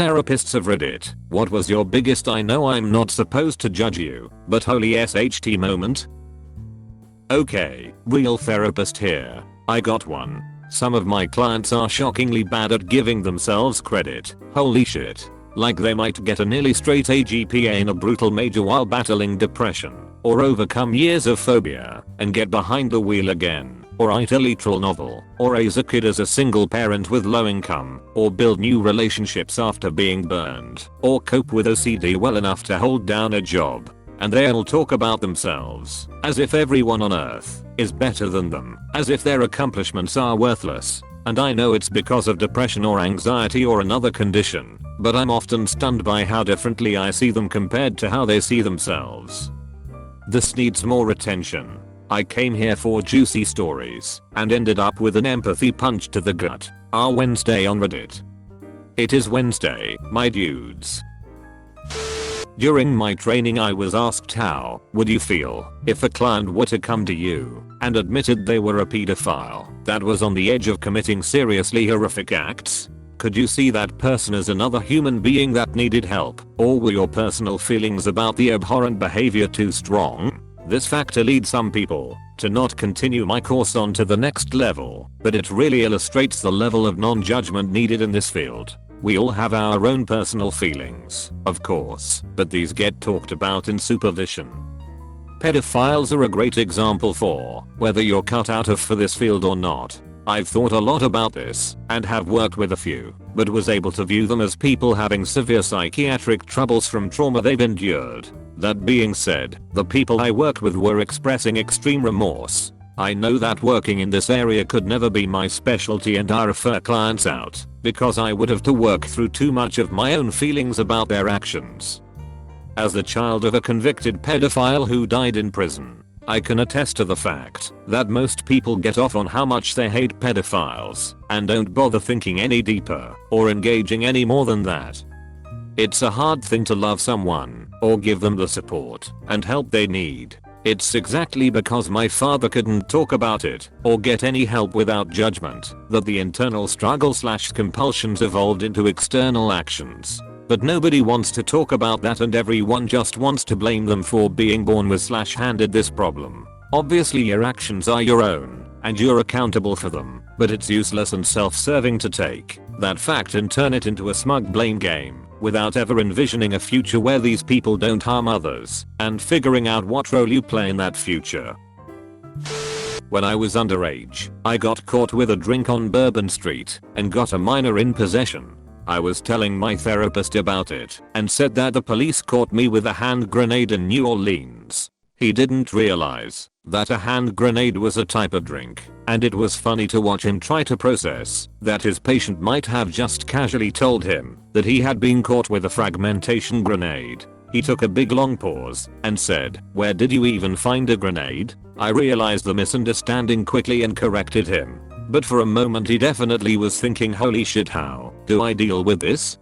Therapists of Reddit, what was your biggest I know I'm not supposed to judge you, but holy SHT moment? Okay, real therapist here. I got one. Some of my clients are shockingly bad at giving themselves credit. Holy shit. Like they might get a nearly straight A GPA in a brutal major while battling depression, or overcome years of phobia and get behind the wheel again, or write a literal novel, or raise a kid as a single parent with low income, or build new relationships after being burned, or cope with OCD well enough to hold down a job. And they'll talk about themselves as if everyone on earth is better than them, as if their accomplishments are worthless. And I know it's because of depression or anxiety or another condition, but I'm often stunned by how differently I see them compared to how they see themselves. This needs more attention. I came here for juicy stories and ended up with an empathy punch to the gut. Our Wednesday on Reddit. It is Wednesday, my dudes. During my training I was asked how would you feel if a client were to come to you and admitted they were a pedophile that was on the edge of committing seriously horrific acts? Could you see that person as another human being that needed help, or were your personal feelings about the abhorrent behavior too strong? This factor leads some people to not continue my course on to the next level, but it really illustrates the level of non-judgment needed in this field. We all have our own personal feelings, of course, but these get talked about in supervision. Pedophiles are a great example for whether you're cut out of for this field or not. I've thought a lot about this and have worked with a few, but was able to view them as people having severe psychiatric troubles from trauma they've endured. That being said, the people I worked with were expressing extreme remorse. I know that working in this area could never be my specialty and I refer clients out because I would have to work through too much of my own feelings about their actions. As the child of a convicted pedophile who died in prison, I can attest to the fact that most people get off on how much they hate pedophiles and don't bother thinking any deeper or engaging any more than that. It's a hard thing to love someone or give them the support and help they need. It's exactly because my father couldn't talk about it or get any help without judgment that the internal struggle/compulsions evolved into external actions. But nobody wants to talk about that and everyone just wants to blame them for being born with/handed this problem. Obviously your actions are your own and you're accountable for them, but it's useless and self-serving to take that fact and turn it into a smug blame game without ever envisioning a future where these people don't harm others and figuring out what role you play in that future. When I was underage, I got caught with a drink on Bourbon Street and got a minor in possession. I was telling my therapist about it and said that the police caught me with a hand grenade in New Orleans. He didn't realize that a hand grenade was a type of drink, and it was funny to watch him try to process that his patient might have just casually told him that he had been caught with a fragmentation grenade. He took a big long pause and said, "Where did you even find a grenade?" I realized the misunderstanding quickly and corrected him. But for a moment he definitely was thinking, holy shit, how do I deal with this?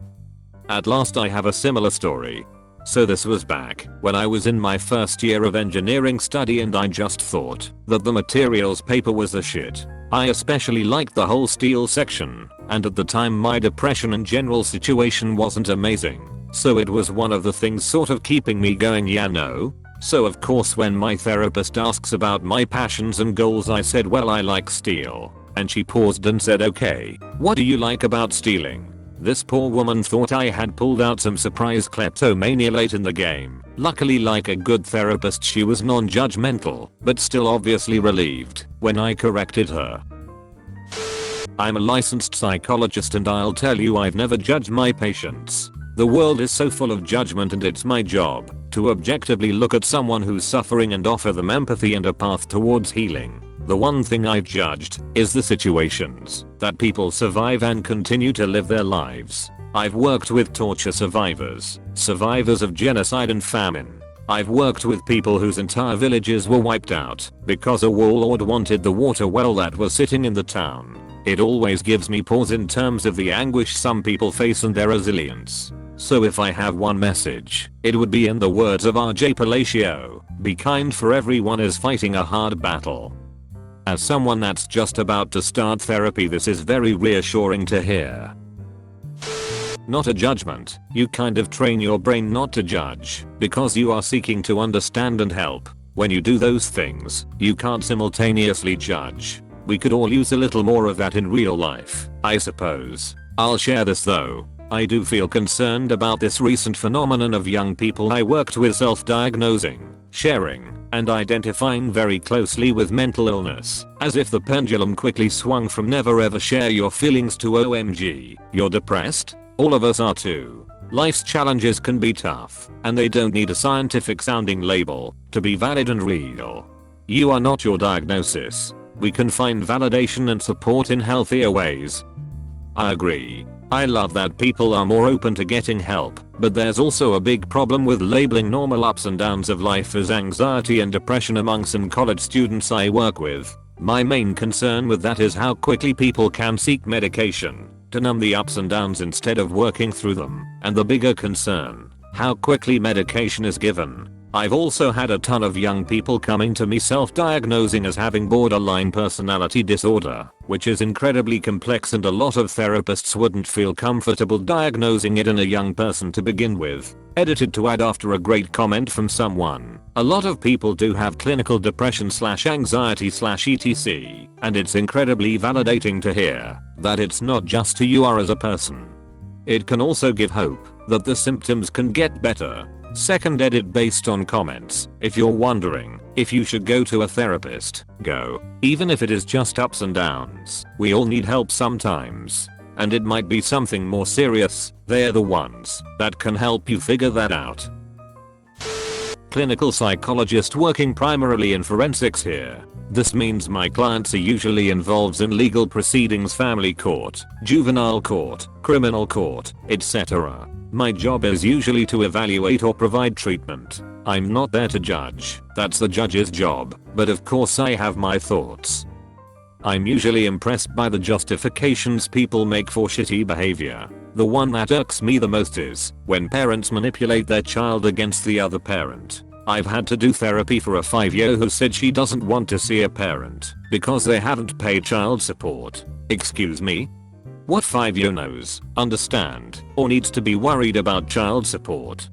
At last I have a similar story. So this was back when I was in my first year of engineering study and I just thought that the materials paper was the shit. I especially liked the whole steel section, and at the time my depression and general situation wasn't amazing. So it was one of the things sort of keeping me going, yeah no. So of course when my therapist asks about my passions and goals I said, well, I like steel. And she paused and said, okay, what do you like about stealing? This poor woman thought I had pulled out some surprise kleptomania late in the game. Luckily, like a good therapist, she was non-judgmental, but still obviously relieved when I corrected her. I'm a licensed psychologist and I'll tell you I've never judged my patients. The world is so full of judgment and it's my job to objectively look at someone who's suffering and offer them empathy and a path towards healing. The one thing I've judged is the situations that people survive and continue to live their lives. I've worked with torture survivors, survivors of genocide and famine. I've worked with people whose entire villages were wiped out because a warlord wanted the water well that was sitting in the town. It always gives me pause in terms of the anguish some people face and their resilience. So if I have one message, it would be in the words of R.J. Palacio, be kind, for everyone is fighting a hard battle. As someone that's just about to start therapy, this is very reassuring to hear. not a judgment. You kind of train your brain not to judge because you are seeking to understand and help. When you do those things, you can't simultaneously judge. We could all use a little more of that in real life, I suppose. I'll share this though. I do feel concerned about this recent phenomenon of young people I worked with self-diagnosing, sharing, and identifying very closely with mental illness, as if the pendulum quickly swung from never ever share your feelings to OMG, you're depressed? All of us are too. Life's challenges can be tough, and they don't need a scientific sounding label to be valid and real. You are not your diagnosis. We can find validation and support in healthier ways. I agree. I love that people are more open to getting help, but there's also a big problem with labeling normal ups and downs of life as anxiety and depression among some college students I work with. My main concern with that is how quickly people can seek medication to numb the ups and downs instead of working through them, and the bigger concern, how quickly medication is given. I've also had a ton of young people coming to me self-diagnosing as having borderline personality disorder, which is incredibly complex and a lot of therapists wouldn't feel comfortable diagnosing it in a young person to begin with. Edited to add after a great comment from someone. A lot of people do have clinical depression / anxiety / etc, and it's incredibly validating to hear that it's not just who you are as a person. It can also give hope that the symptoms can get better. Second edit based on comments. If you're wondering if you should go to a therapist, go. Even if it is just ups and downs. We all need help sometimes. And it might be something more serious. They're the ones that can help you figure that out. Clinical psychologist working primarily in forensics here. This means my clients are usually involved in legal proceedings, family court, juvenile court, criminal court, etc. My job is usually to evaluate or provide treatment. I'm not there to judge. That's the judge's job, but of course I have my thoughts. I'm usually impressed by the justifications people make for shitty behavior. The one that irks me the most is when parents manipulate their child against the other parent. I've had to do therapy for a 5-year who said she doesn't want to see a parent because they haven't paid child support. Excuse me? What 5-year knows, understand, or needs to be worried about child support?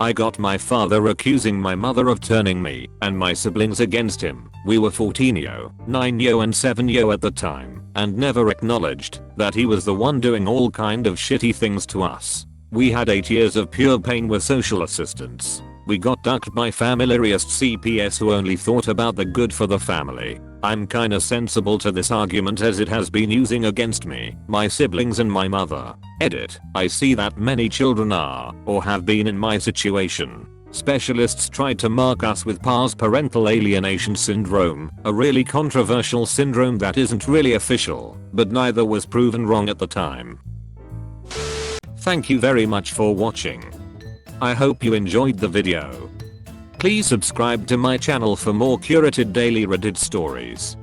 I got my father accusing my mother of turning me and my siblings against him. We were 14-yo, 9-yo and 7-yo at the time, and never acknowledged that he was the one doing all kind of shitty things to us. We had 8 years of pure pain with social assistance. We got ducked by familiarist CPS who only thought about the good for the family. I'm kinda sensible to this argument as it has been using against me, my siblings and my mother. Edit. I see that many children are, or have been in my situation. Specialists tried to mark us with PARS parental alienation syndrome, a really controversial syndrome that isn't really official, but neither was proven wrong at the time. Thank you very much for watching. I hope you enjoyed the video. Please subscribe to my channel for more curated daily Reddit stories.